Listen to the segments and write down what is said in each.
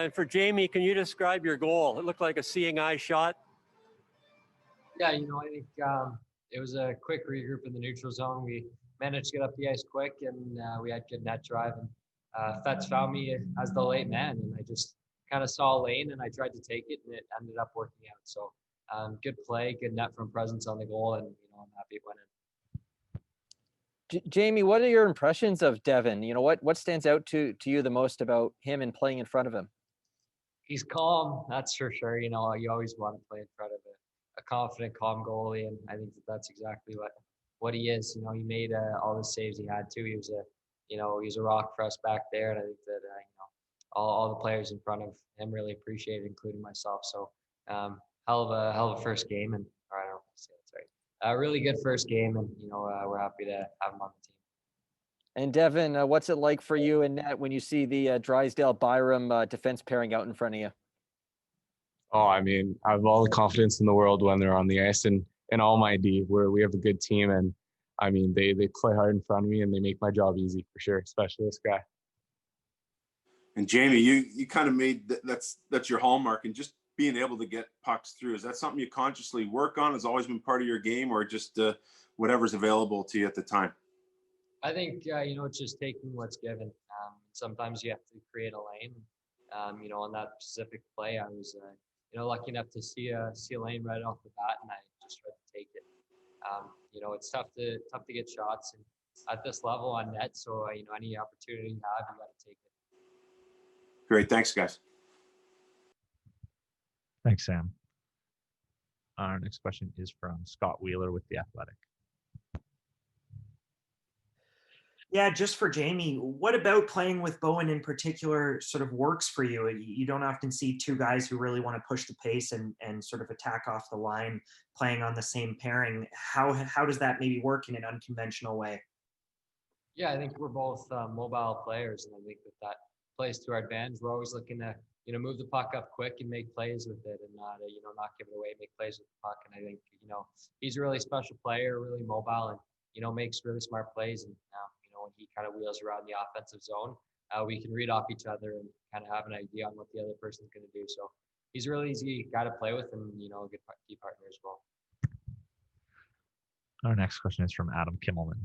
And for Jamie, can you describe your goal? It looked like a seeing eye shot. Yeah, I think it was a quick regroup in the neutral zone. We managed to get up the ice quick, and we had good net drive. And Fetz found me as the late man, and I just kind of saw a lane, and I tried to take it, and it ended up working out. So good play, good net from presence on the goal, and I'm happy it went in. Jamie, what are your impressions of Devin? What stands out to you the most about him and playing in front of him? He's calm, that's for sure. You always want to play in front of a confident, calm goalie, and I think that's exactly what he is. He made all the saves he had to. He was a rock for us back there, and I think that all the players in front of him really appreciate it, including myself. So hell of a first game, and or I don't know if I say that's right. A really good first game, and we're happy to have him on the team. And Devin, what's it like for you in net when you see the Drysdale-Byram defense pairing out in front of you? Oh, I have all the confidence in the world when they're on the ice, and all my D, where we have a good team, and they play hard in front of me, and they make my job easy for sure, especially this guy. And Jamie, you kind of made that's your hallmark, and just being able to get pucks through. Is that something you consciously work on? Has always been part of your game, or just whatever's available to you at the time? I think it's just taking what's given. Sometimes you have to create a lane. On that specific play, I was lucky enough to see a lane right off the bat, and I just tried to take it. It's tough to get shots and at this level on net. So any opportunity you have, you got to take it. Great, thanks, guys. Thanks, Sam. Our next question is from Scott Wheeler with The Athletic. Yeah, just for Jamie, what about playing with Bowen in particular sort of works for you? You don't often see two guys who really want to push the pace and sort of attack off the line playing on the same pairing. How does that maybe work in an unconventional way? Yeah, I think we're both mobile players, and I think that plays to our advantage. We're always looking to move the puck up quick and make plays with it, and not not give it away, make plays with the puck. And I think he's a really special player, really mobile, and makes really smart plays. And when he kind of wheels around the offensive zone, we can read off each other and kind of have an idea on what the other person's going to do. So he's a really easy guy to play with, and a good key partner as well. Our next question is from Adam Kimmelman.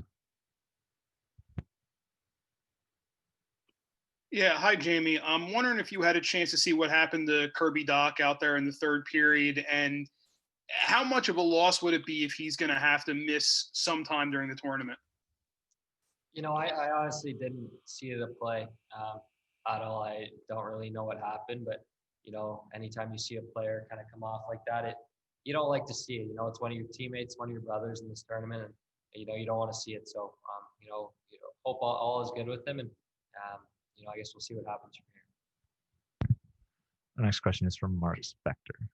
Yeah, hi, Jamie. I'm wondering if you had a chance to see what happened to Kirby Dach out there in the third period, and how much of a loss would it be if he's going to have to miss some time during the tournament? I honestly didn't see the play at all. I don't really know what happened, but anytime you see a player kind of come off like that, you don't like to see it. It's one of your teammates, one of your brothers in this tournament, and you don't want to see it. So hope all is good with him, and I guess we'll see what happens from here. The next question is from Mark Spector.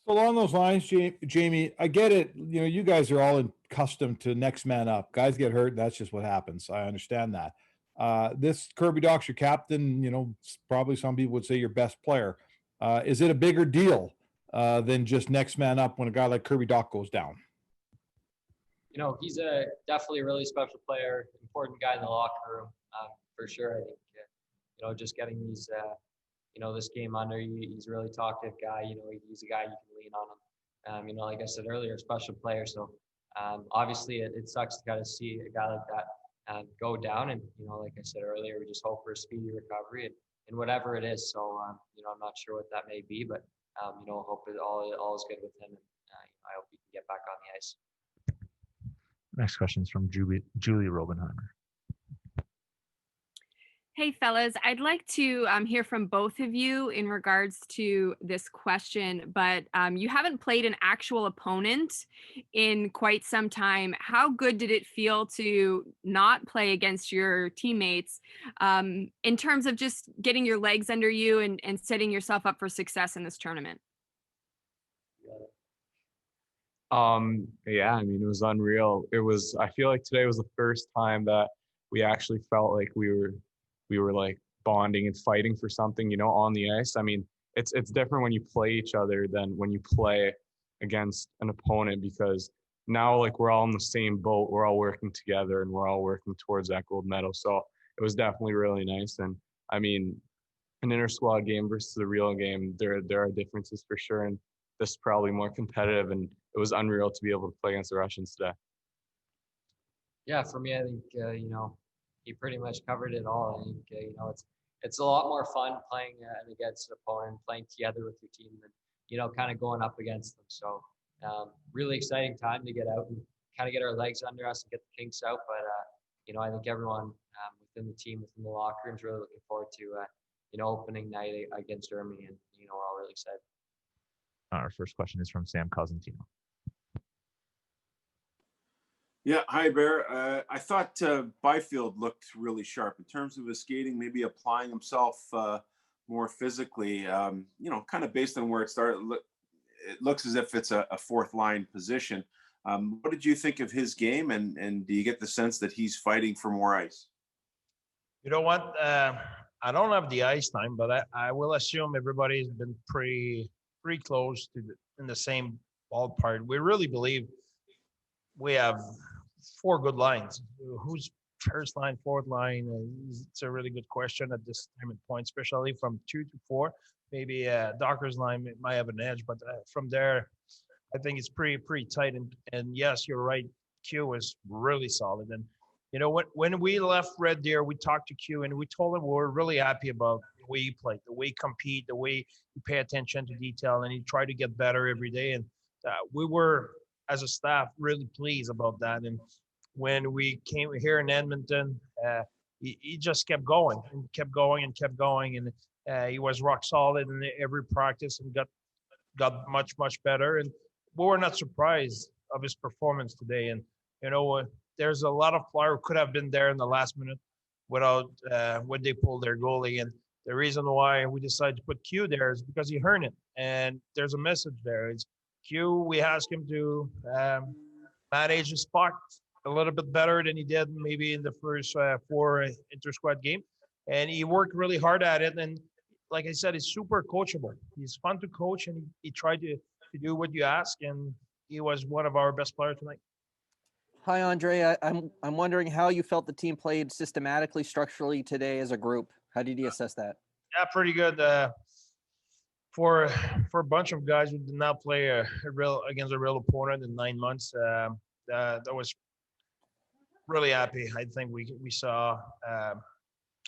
So along those lines, Jamie, I get it. You guys are all accustomed to next man up. Guys get hurt. That's just what happens. I understand that. This Kirby Dach's your captain. Probably some people would say your best player. Is it a bigger deal than just next man up when a guy like Kirby Dach goes down? He's definitely a really special player, important guy in the locker room, for sure. I think, just getting these, this game under you, he's a really talkative guy. He's a guy you can lean on him. Like I said earlier, special player. So obviously it sucks to kind of see a guy like that go down. And, like I said earlier, we just hope for a speedy recovery and whatever it is. So, I'm not sure what that may be, but, hope it all is good with him. And I hope he can get back on the ice. Next question is from Julie Robenheimer. Hey, fellas, I'd like to hear from both of you in regards to this question, but you haven't played an actual opponent in quite some time. How good did it feel to not play against your teammates in terms of just getting your legs under you and setting yourself up for success in this tournament? Yeah, it was unreal. I feel like today was the first time that we actually felt like we were like bonding and fighting for something, on the ice. It's different when you play each other than when you play against an opponent, because now like we're all in the same boat, we're all working together and we're all working towards that gold medal. So it was definitely really nice. And I mean, an inter squad game versus a real game, there are differences for sure. And this is probably more competitive, and it was unreal to be able to play against the Russians today. Yeah, for me, I think he pretty much covered it all. I think it's a lot more fun playing against an opponent, playing together with your team, than kind of going up against them. So really exciting time to get out and kind of get our legs under us and get the kinks out. But I think everyone within the team, within the locker room, is really looking forward to opening night against Germany, and we're all really excited. Our first question is from Sam Cosentino. Yeah, hi Bear. I thought Byfield looked really sharp in terms of his skating, maybe applying himself more physically. Kind of based on where it started, it looks as if it's a fourth line position. What did you think of his game, and do you get the sense that he's fighting for more ice? You know what? I don't have the ice time, but I will assume everybody's been pretty close to in the same ballpark. We really believe we have 4 good lines. Who's first line, fourth line? It's a really good question at this time and point, especially from 2 to 4. Maybe Docker's line might have an edge, but from there, I think it's pretty tight. And yes, you're right. Q was really solid. And you know what? When we left Red Deer, we talked to Q and we told him we were really happy about the way he played, the way he compete, the way he pay attention to detail, and he tried to get better every day. And we were, as a staff, really pleased about that. And when we came here in Edmonton, he just kept going and kept going and kept going. And he was rock solid in every practice and got much better. And we were not surprised of his performance today. And there's a lot of players who could have been there in the last minute without when they pulled their goalie. And the reason why we decided to put Q there is because he earned it. And there's a message there. It's Q, we asked him to manage his puck a little bit better than he did maybe in the first 4 inter-squad game. And he worked really hard at it. And like I said, he's super coachable. He's fun to coach, and he tried to do what you ask. And he was one of our best players tonight. Hi, Andre. I'm wondering how you felt the team played systematically, structurally today as a group. How did you assess that? Yeah, pretty good. For a bunch of guys who did not play against a real opponent in 9 months, that was really happy. I think we saw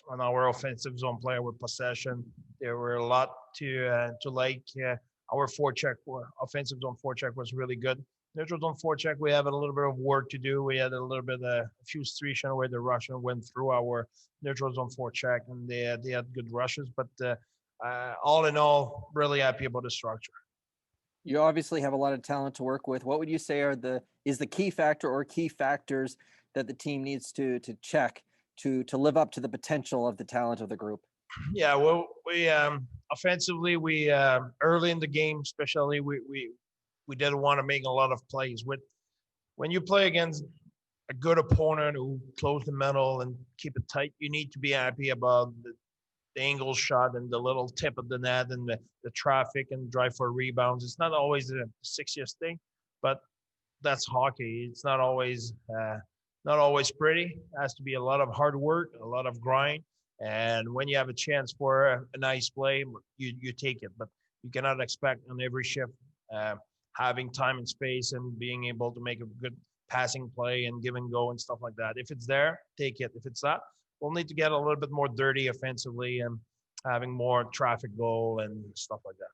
on our offensive zone player with possession, there were a lot to like. Our forecheck, offensive zone forecheck was really good. Neutral zone forecheck, we have a little bit of work to do. We had a little bit a few situations where the Russian went through our neutral zone forecheck, and they had good rushes. But all in all, really happy about the structure. You obviously have a lot of talent to work with. What would you say is the key factor or key factors that the team needs to check to live up to the potential of the talent of the group? Yeah, well, we offensively, we early in the game, especially, we didn't want to make a lot of plays. When you play against a good opponent who close the middle and keep it tight, you need to be happy about the angle shot and the little tip of the net and the traffic and drive for rebounds. It's not always the sexiest thing, but that's hockey. It's not always pretty. It has to be a lot of hard work, a lot of grind. And when you have a chance for a nice play, you take it. But you cannot expect on every shift having time and space and being able to make a good passing play and give and go and stuff like that. If it's there, take it. If it's not, we'll need to get a little bit more dirty offensively and having more traffic goal and stuff like that.